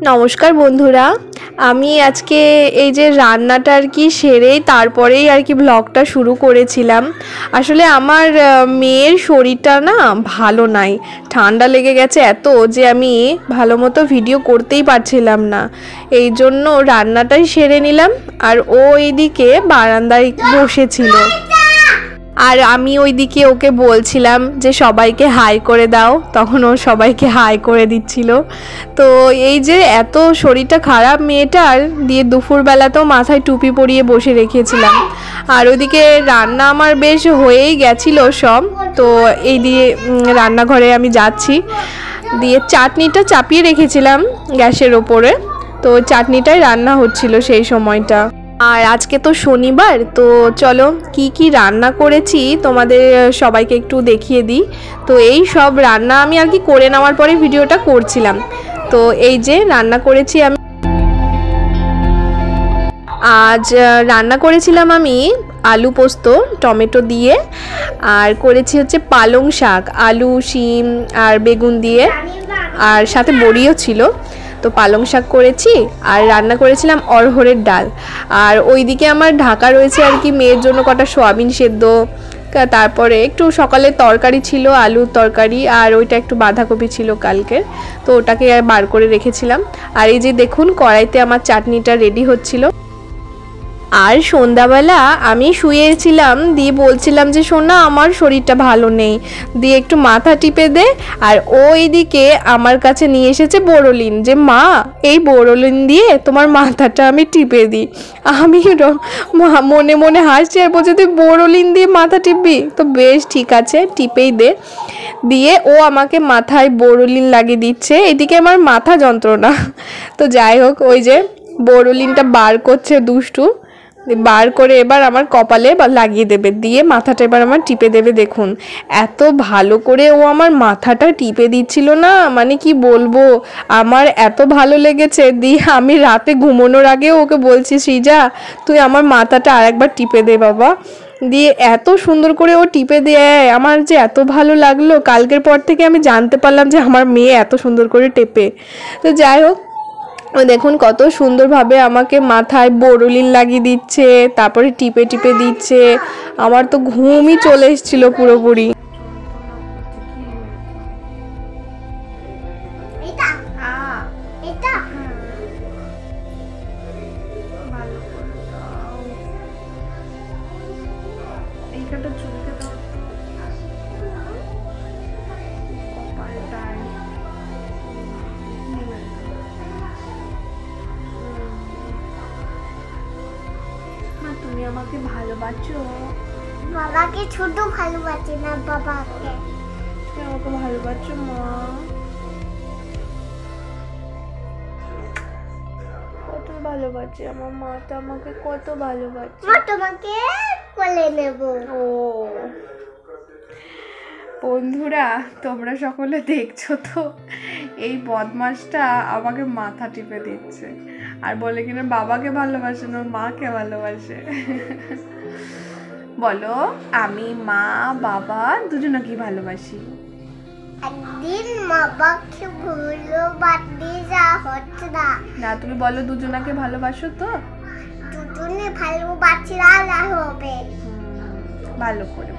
নমস্কার বন্ধুরা, আমি আজকে এই যে রান্নাটা আর কি সেরেই তারপরেই আর কি ব্লগটা শুরু করেছিলাম। আসলে আমার মেয়ের শরীরটা না ভালো নাই, ঠান্ডা লেগে গেছে এত যে আমি ভালো মতো ভিডিও করতেই পারছিলাম না। এই জন্য রান্নাটাই সেরে নিলাম, আর ও এইদিকে বারান্দায় বসেছিল আর আমি ওইদিকে ওকে বলছিলাম যে সবাইকে হাই করে দাও, তখন ও সবাইকে হাই করে দিচ্ছিল। তো এই যে এত শরীরটা খারাপ মেয়েটার, দিয়ে দুপুরবেলাতেও মাথায় টুপি পরিয়ে বসে রেখেছিলাম। আর ওইদিকে রান্না আমার বেশ হয়েই গেছিল সব। তো এই দিয়ে রান্নাঘরে আমি যাচ্ছি, দিয়ে চাটনিটা চাপিয়ে রেখেছিলাম গ্যাসের ওপরে, তো চাটনিটাই রান্না হচ্ছিল সেই সময়টা। আর আজকে তো শনিবার, তো চলো কি কি রান্না করেছি তোমাদের সবাইকে একটু দেখিয়ে দিই। তো এই সব রান্না আমি আর কি করে নেওয়ার পরে ভিডিওটা করছিলাম। তো এই যে রান্না করেছি আমি, আজ রান্না করেছিলাম আমি আলু পোস্ত টমেটো দিয়ে, আর করেছি হচ্ছে পালং শাক আলু শিম আর বেগুন দিয়ে, আর সাথে বড়িও ছিল। তো পালং শাক করেছি, আর রান্না করেছিলাম অরহরের ডাল। আর ওইদিকে আমার ঢাকা রয়েছে আর কি মেয়ের জন্য কটা সোয়াবিন সেদ্ধ, তারপরে একটু সকালে তরকারি ছিল আলুর তরকারি, আর ওইটা একটু বাঁধাকপি ছিল কালকের, তো ওটাকে বার করে রেখেছিলাম। আর এই যে দেখুন কড়াইতে আমার চাটনিটা রেডি হচ্ছিল। আর সন্ধ্যাবেলা আমি শুয়েছিলাম, দিয়ে বলছিলাম যে সোনা আমার শরীরটা ভালো নেই, দিয়ে একটু মাথা টিপে দে। আর ও এইদিকে আমার কাছে নিয়ে এসেছে বোরোলিন, যে মা এই বোরোলিন দিয়ে তোমার মাথাটা আমি টিপে দিই। আমি মনে মনে হাসছি আর বলছি তুই বোরোলিন দিয়ে মাথা টিপবি, তো বেশ ঠিক আছে টিপেই দে। দিয়ে ও আমাকে মাথায় বোরোলিন লাগিয়ে দিচ্ছে, এদিকে আমার মাথা যন্ত্রণা। তো যাই হোক, ওই যে বোরোলিনটা বার করছে দুষ্টু, বার করে এবার আমার কপালে লাগিয়ে দেবে, দিয়ে মাথাটা এবার আমার টিপে দেবে। দেখুন এত ভালো করে ও আমার মাথাটা টিপে দিচ্ছিল না, মানে কি বলবো, আমার এত ভালো লেগেছে। দিয়ে আমি রাতে ঘুমানোর আগেও ওকে বলছি সৃজা তুই আমার মাথাটা আরেকবার টিপে দে বাবা, দিয়ে এত সুন্দর করে ও টিপে দেয়, আমার যে এত ভালো লাগলো। কালকের পর থেকে আমি জানতে পারলাম যে আমার মেয়ে এত সুন্দর করে টেপে। তো যাই হোক, ও দেখুন কত সুন্দরভাবে আমাকে মাথায় বোরোলিন লাগিয়ে দিচ্ছে, তারপরে টিপে টিপে দিচ্ছে। আমার তো ঘুমই চলে এসেছিল পুরোপুরি। তুমি আমাকে ভালোবাসো? বাবাকে ছোট ভালোবাসি না, বাবাকে। তুমি আমাকে ভালোবাসো মা? কত ভালোবাসি আমার মা, তো আমাকে কত ভালোবাসে। মা তোমাকে কোলে নেব। ও বন্ধুরা, তোমরা সকলে দেখছো তো এই বদমাসটা আমাকে মাথা টিপে দিচ্ছে আর বলে কিনা বাবাকে ভালোবাসে না মাকে ভালোবাসে। বলো আমি মা বাবা দুজনকেই ভালোবাসি। একদিন বাবাকে ভালোবাসতে যা হচ্ছে না। না তুমি বলো দুজনকে ভালোবাসো তো? দুজনে ভালোবাসি না হবে। ভালো করে